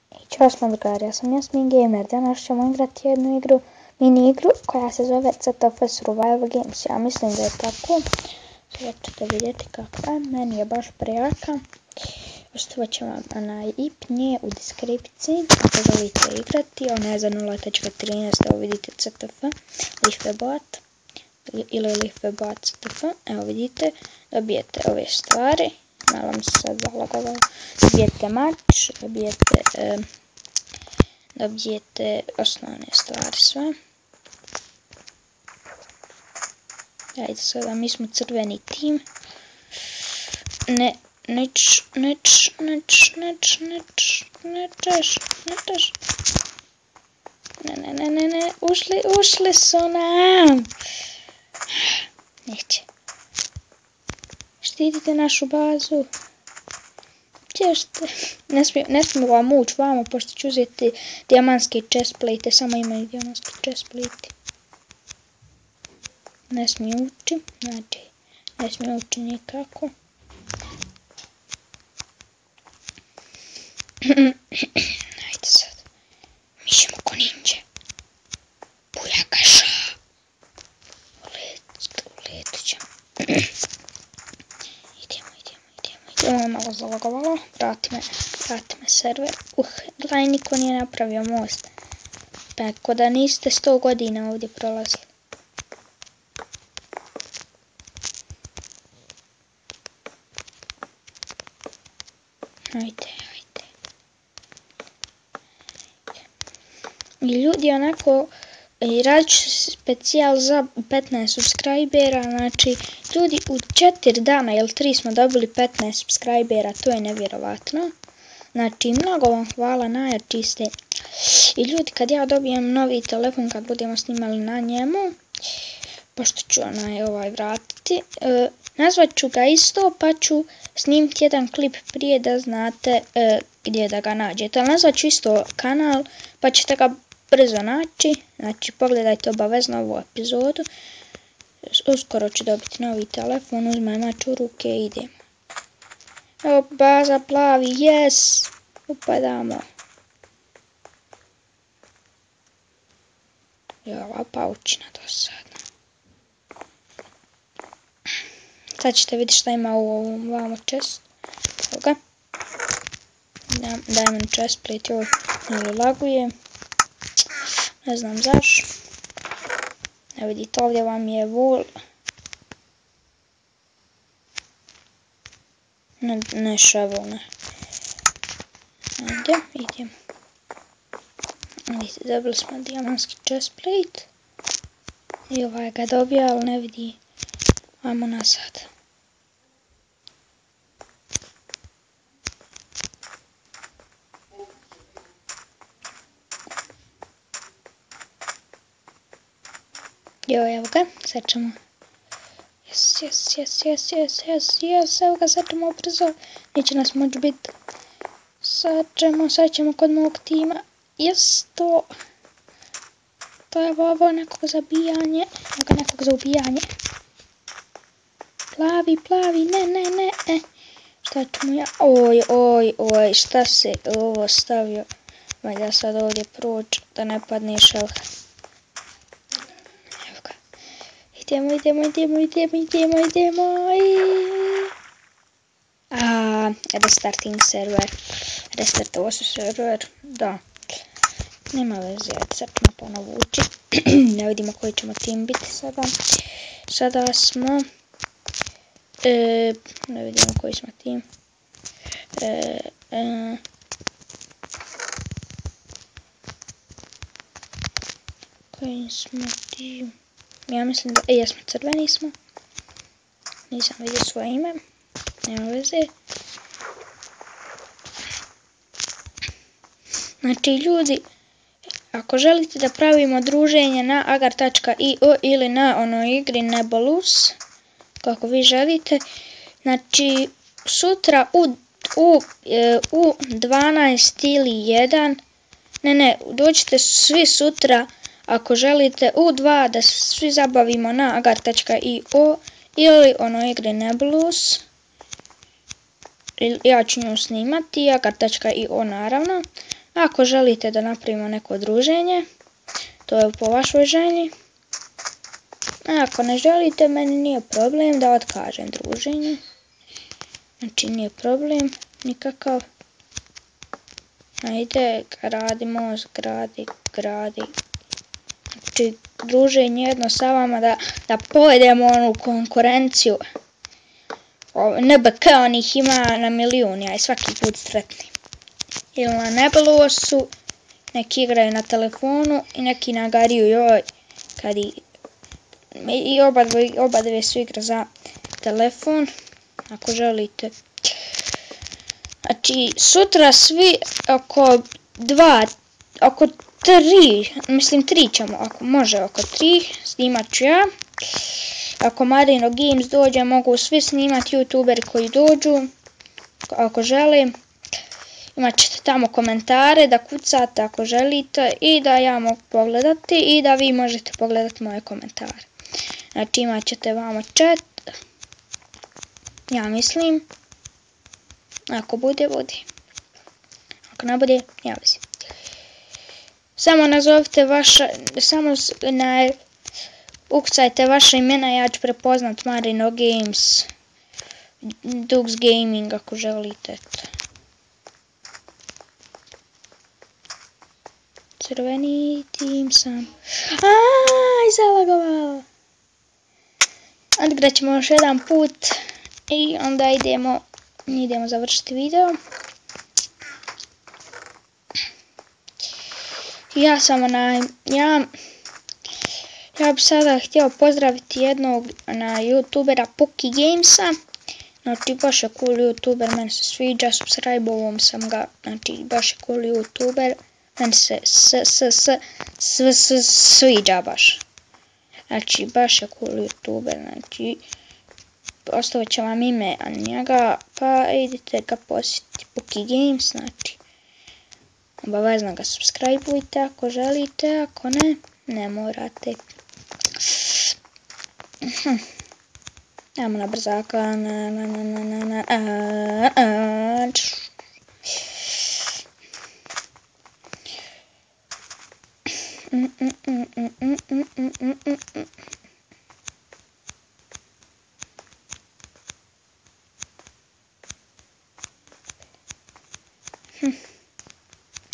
Ćao drugari, ja sam Jasmin Gamer. Danas ćemo igrati jednu igru, mini igru koja se zove CTF Survival Games. Ja mislim da je tako. Sada ćete vidjeti kakva je. Meni je baš prijaka. Ostavit ću vam IP nje u deskripciji ako želite igrati. Ona je za 0.13. Evo vidite CTF, Lifebot ili Lifebot CTF. Evo vidite, dobijete ove stvari. Malo mi se sad zalagovalo. Dobijete mač, dobijete osnovne stvari sve. Ajde sada, mi smo crveni tim. Ne ušli su nam. Neće. Štitite našu bazu. Gdje ste? Ne smiju vam ući vamo, pošto ću uzeti dijamantske chestplate, samo imaju dijamantske chestplate. Ne smiju ući, znači, ne smiju ući nikako. Ajde sad. Mi ćemo ko ninja. Bujakaša. Uletu ćemo. Idemo, malo zalagovalo. Vrati me server. Gledaj, niko nije napravio most. Pa ko da niste 100 godina ovdje prolazili. Ajde. I ljudi onako, radit ću specijal za 15 subscribera, znači ljudi u 4 dana ili 3 smo dobili 15 subscribera, to je nevjerovatno. Znači mnogo vam hvala, najjači ste. I ljudi, kad ja dobijem novi telefon, kad budemo snimali na njemu, pošto ću ovaj vratiti, nazvat ću ga isto, pa ću snimiti jedan klip prije da znate gdje da ga nađete. Ali nazvat ću isto kanal, pa ćete ga brzo naći. Znači pogledajte obavezno ovu epizodu. Uskoro ću dobiti novi telefon, uzmem mač u ruke i idem. Evo baza plavi, yes! Upadamo. I ova paučina dosadna. Sad ćete vidjeti šta ima u ovom vamo chest. Evo ga. Diamond chestplate, ovo malo laguje. Ne znam zašto. Evo vidite, ovdje vam je wool. Ne shovel, ne. Ajde, idemo. Vidite, dobili smo dijamantski chestplate. I ovaj ga dobija, ali ne vidi. Vamo nazad. Evo ga, sad ćemo. Yes, evo ga, sad ćemo brzo. Neće nas moći biti. Sad ćemo kod mog tima. Yes, to je ovo nekog zabijanje. Evo ga, nekog za ubijanje. Plavi, ne. Šta ćemo ja? Oj, šta se ovo stavio? Valja sad ovdje proći da ne padne šelha. Evo ga. Idemo. Restarting server. Restartovo su server, da. Nema veze, sad ćemo ponovo ući. Ne vidimo koji ćemo tim biti sada. Sada smo... ne vidimo koji smo tim. Koji smo tim? Ja mislim da... jesmo, crveni smo. Nisam vidio svoje ime. Nema veze. Znači ljudi, ako želite da pravimo druženje na agar.io ili na onoj igri Nebulous, kako vi želite, znači sutra u 12 ili 1, dođite svi sutra ako želite u 2 da svi zabavimo na agar.io ili onoj igri Nebulous. Ja ću nju snimati, agar.io naravno. Ako želite da napravimo neko druženje, to je po vašoj želji. Ako ne želite, meni nije problem da otkažem druženje. Znači nije problem nikakav. Ajde, gradi most, gradi. Znači druženje jedno sa vama da povedemo onu konkurenciju. NBK onih ima na milijun, ja i svaki put sretni. Ili na Nebelosu, neki igraju na telefonu i neki na Gariju, joj, kad i oba dve su igra za telefon, ako želite. Znači, sutra svi oko 3 ćemo, ako može oko 3, snimat ću ja. Ako Marino Games dođe, mogu svi snimati, youtuberi koji dođu, ako žele. Imat ćete tamo komentare da kucate ako želite i da ja mogu pogledati i da vi možete pogledati moje komentare. Znači imat ćete vamo chat, ja mislim, ako bude, bude. Ako ne bude, javi se. Samo nazovite ukucajte vaše imena, ja ću prepoznat Marino Games, Dux Gaming ako želite. Crveni tim sam. Zalagovala. Odigrat ćemo još jedan put i onda idemo završiti video. Ja bi sada htio pozdraviti jednog youtubera Puki Gamesa. Znači baš je cool youtuber, meni se sviđa, subscribe-ovom sam ga, znači baš je cool youtuber. Meni se sviđa baš. Znači baš je cool youtuber, znači ostavit ću vam ime njega, pa idite ga posjetiti Puki Games, znači obavezno ga subscribe-ujte ako želite, ako ne, ne morate. Ajmo na brzaka,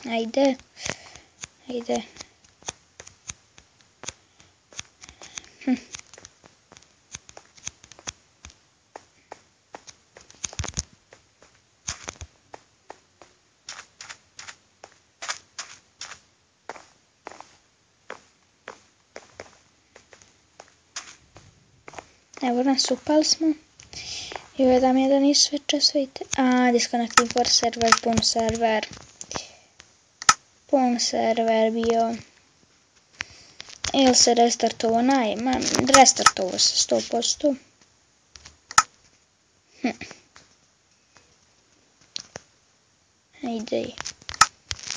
Ajde. Evo nas, upali smo. I ovo da mi je da nisu sve čas, vidite. Disconnecting for server, pun server bio. Ili se restartovao, restartovao se 100%. Ajde.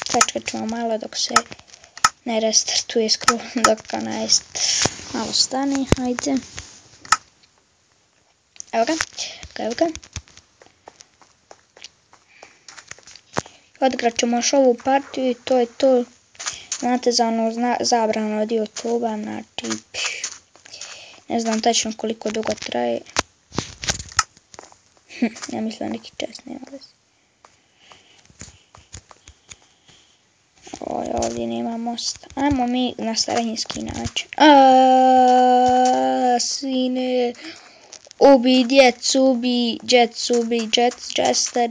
Čekat ćemo malo dok se ne restartuje skoro, dok ona malo stane, ajde. Evo ga. Odigrat ćemo još ovu partiju i to je to. Znate za ono zabranu od YouTube-a, znači ne znam tačno koliko dugo traje. Ja mislim neki čas nema veze. Ovdje nema mosta. Ajmo mi na starinski način. Sine. Ubi djecu, ubi djecu, džeste,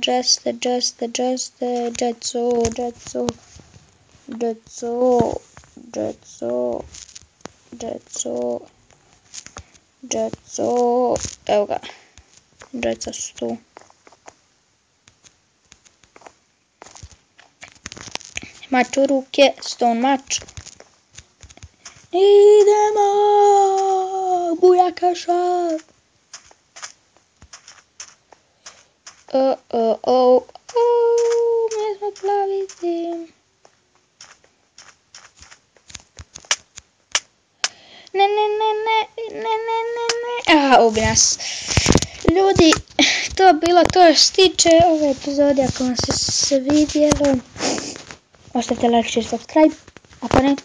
evo ga, djeca su tu. Mač u ruke, stone mač. Idemo, bujakaša. Mi smo plaviti. Ne. Ubi nas. Ljudi, to je što se tiče ove epizode, ako vam se svidjelo. Ostavite like, share, subscribe. Ako ne,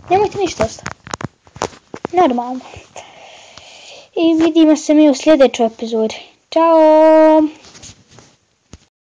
nemojte ništa ostaviti. Normalno. I vidimo se mi u sljedećoj epizodi. Ćao!